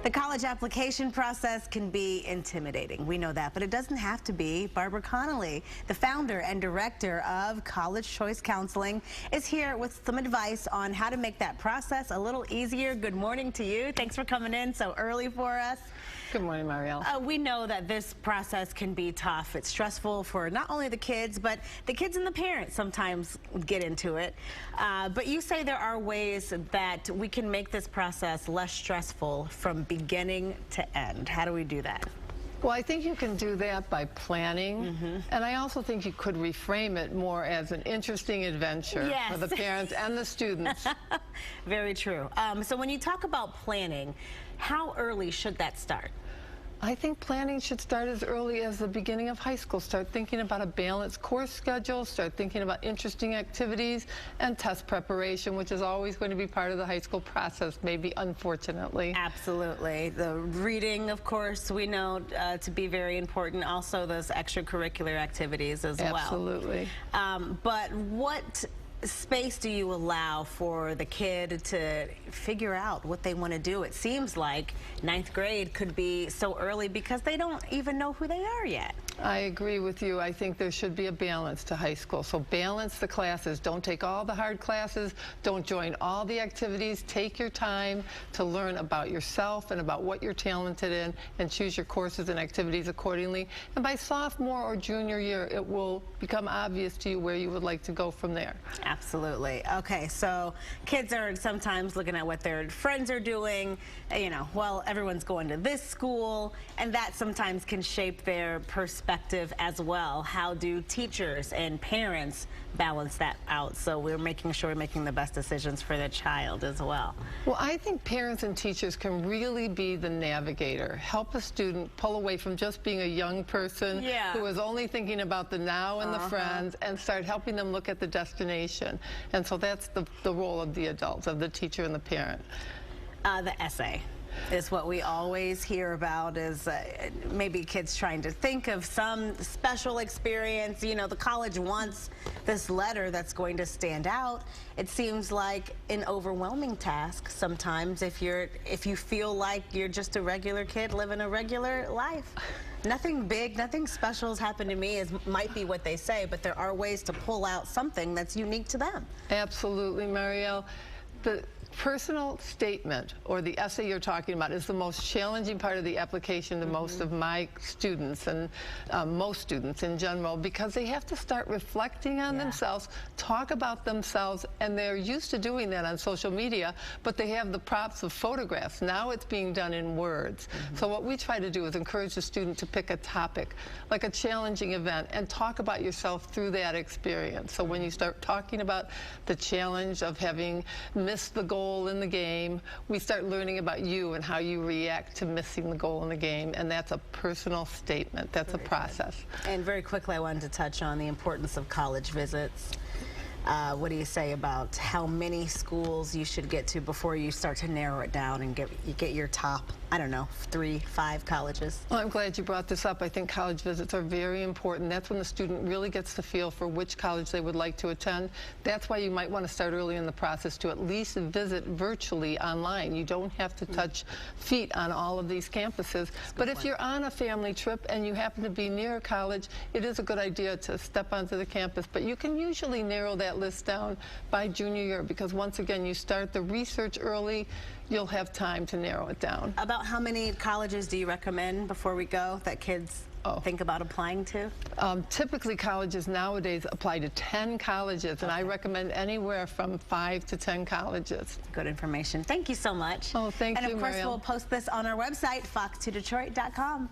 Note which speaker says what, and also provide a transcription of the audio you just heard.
Speaker 1: The college application process can be intimidating. We know that, but it doesn't have to be. Barbara Connolly, the founder and director of College Choice Counseling, is here with some advice on how to make that process a little easier. Good morning to you. Thanks for coming in so early for us.
Speaker 2: Good morning, Marielle.
Speaker 1: We know that this process can be tough. It's stressful for not only the kids, but the kids and the parents sometimes get into it. But you say there are ways that we can make this process less stressful from beginning to end. How do we do that?
Speaker 2: Well, I think you can do that by planning, and I also think you could reframe it more as an interesting adventure for the parents and the students.
Speaker 1: Very true. So when you talk about planning, how early should that start?
Speaker 2: I think planning should start as early as the beginning of high school. Start thinking about a balanced course schedule, start thinking about interesting activities and test preparation, which is always going to be part of the high school process, maybe unfortunately.
Speaker 1: Absolutely. The reading, of course, we know to be very important. Also those extracurricular activities as well.
Speaker 2: Absolutely.
Speaker 1: But what space do you allow for the kid to figure out what they want to do? It seems like ninth grade could be so early because they don't even know who they are yet.
Speaker 2: I agree with you. I think there should be a balance to high school. So balance the classes. Don't take all the hard classes. Don't join all the activities. Take your time to learn about yourself and about what you're talented in and choose your courses and activities accordingly. And by sophomore or junior year, it will become obvious to you where you would like to go from there.
Speaker 1: Absolutely. Okay, so kids are sometimes looking at what their friends are doing. You know, well, everyone's going to this school, and that sometimes can shape their perspective as well. How do teachers and parents balance that out so we're making sure we're making the best decisions for the child as well?
Speaker 2: Well, I think parents and teachers can really be the navigator. Help a student pull away from just being a young person who is only thinking about the now and the friends, and start helping them look at the destination. And so that's the role of the adults, of the teacher and the parent.
Speaker 1: The essay is what we always hear about, is maybe kids trying to think of some special experience. You know, the college wants this letter that's going to stand out. It seems like an overwhelming task sometimes if you feel like you're just a regular kid living a regular life. Nothing big, nothing special has happened to me, might be what they say, but there are ways to pull out something that's unique to them.
Speaker 2: Absolutely, Marielle. The personal statement, or the essay you're talking about, is the most challenging part of the application to most of my students, and most students in general, because they have to start reflecting on themselves, talk about themselves, and they're used to doing that on social media, but they have the props of photographs. Now it's being done in words. So what we try to do is encourage the student to pick a topic, like a challenging event, and talk about yourself through that experience. So when you start talking about the challenge of having missed the goal in the game, we start learning about you and how you react to missing the goal in the game, and that's a personal statement. That's a process.
Speaker 1: And very quickly, I wanted to touch on the importance of college visits. What do you say about how many schools you should get to before you start to narrow it down and get your top, I don't know, 3, 5 colleges?
Speaker 2: Well, I'm glad you brought this up. I think college visits are very important. That's when the student really gets the feel for which college they would like to attend. That's why you might want to start early in the process to at least visit virtually online. You don't have to touch feet on all of these campuses. But if you're on a family trip and you happen to be near a college, it is a good idea to step onto the campus. But you can usually narrow that list down by junior year, because once again, you start the research early, you'll have time to narrow it down.
Speaker 1: About how many colleges do you recommend before we go that kids think about applying to?
Speaker 2: Typically, colleges nowadays apply to 10 colleges, and I recommend anywhere from 5 to 10 colleges.
Speaker 1: Good information. Thank you so much.
Speaker 2: Oh, thank you,
Speaker 1: And of course,
Speaker 2: Marielle.
Speaker 1: we'll post this on our website, fox2detroit.com.